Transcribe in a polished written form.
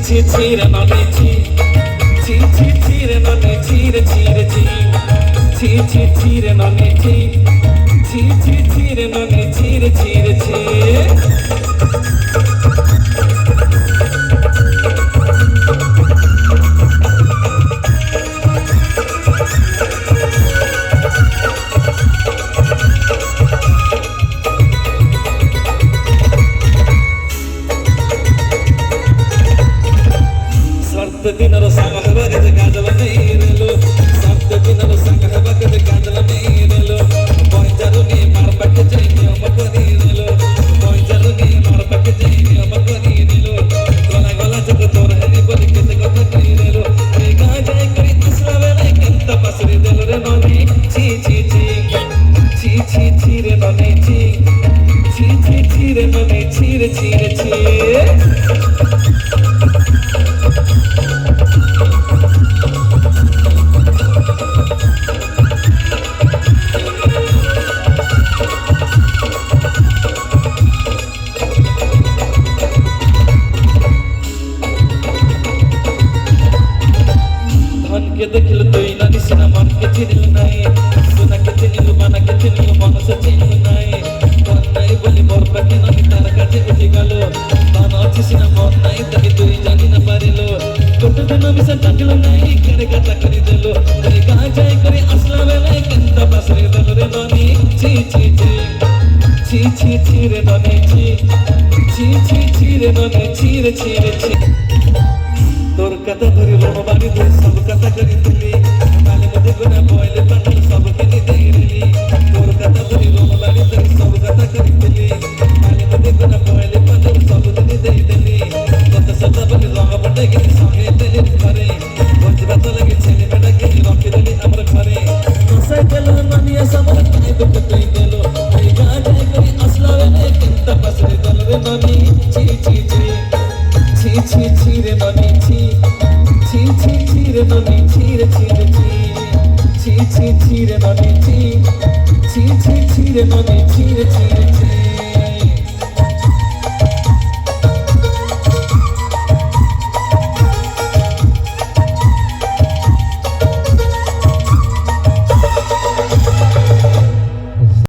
ছি ছি রে ননি ছি ছি ছি ছি রে ননি ছি রে ছি রে ছি ছি ছি ছি রে ননি ছি ছি ছি ছি রে ননি ছি রে ছি রে ছি ದಿನರು ಸಾಗರವಾಗದ ಗಾಜವನ್ನೇ ಇರಲು ಸಪ್ತ ದಿನರು ಸಾಗರವಾಗದ ಗಾಜವನ್ನೇ ಇರಲು ಬಾಯ್ಜರು ನೀ ಮಾಡಬೇಕು ಜೈನಿಯ ಮಕ್ಕಳು ಇರಲು ಬಾಯ್ಜರು ನೀ ಮಾಡಬೇಕು ಜೈನಿಯ ಮಕ್ಕಳು ಇರಲು ಗೊಲ ಗೊಲ ಜಗ ತೋರ ಹರಿ ಬಲಿ ಕೆತ್ತ ಗೊತ್ತ ಇರಲು ಅರೆ ಗಾಜಾಯ ಕರಿ ಅಸ್ಲಾವೆಲೆ ಕೆಂತ ಬಸರಿ ದಲರೆ ನೋಡಿ ಛೀ ಛೀ ಛೀ ಛೀ ಛೀ ಛೀ ರೆ ನೋಡಿ ಛೀ ಛೀ ಛೀ ಛೀ ರೆ ನೋಡಿ ಛೀ ರೆ ಛೀ ರೆ ಛೀ के देखिल तुई ना निसिना मन के चिनिल नाई सुना के चिनिल मना के चिनिल मन से चिनिल नाई मन नाई बोली मोर पति ना तार काटे उठी गलो ताना चिसिना मन नाई तभी तुई जानी ना पारिलो कोट दिन मिसन टाटिल नाई करे कथा करी देलो करे कहां जाय करे असला वेले कंता बसरे दल रे ननी ची ची ची ची ची ची रे ननी ची ची ची ची रे ननी ची रे ची रे ची তোর কথা ধরি রোম বাড়ি তুই সব কথা করি তুলি মালে মধ্যে গুনা বইলে পাটল সব কিনে দেই রেলি তোর কথা ধরি রোম বাড়ি তুই সব কথা করি তুলি মালে মধ্যে গুনা বইলে পাটল সব কিনে দেই দেলি কত সদা বলি রঙ বটে গিয়ে সঙ্গে তেলি ঘরে বঞ্জবা তো লাগে ছেলে বেটা গিয়ে রকি দেলি আমার ঘরে নসাই গেল নানিয়া সামর তাই দুঃখ তুই গেল এই গাজাই করি আসলা রে কিন্তা পাসরে দল রে নানি ছি ছি ছি ছি ছি ছি রে নানি ছি ছি ছি ছি রে নানি ছি রে ছি রে ছি ছি ছি ছি রে নানি ছি ছি ছি ছি রে নানি ছি রে ছি রে ছি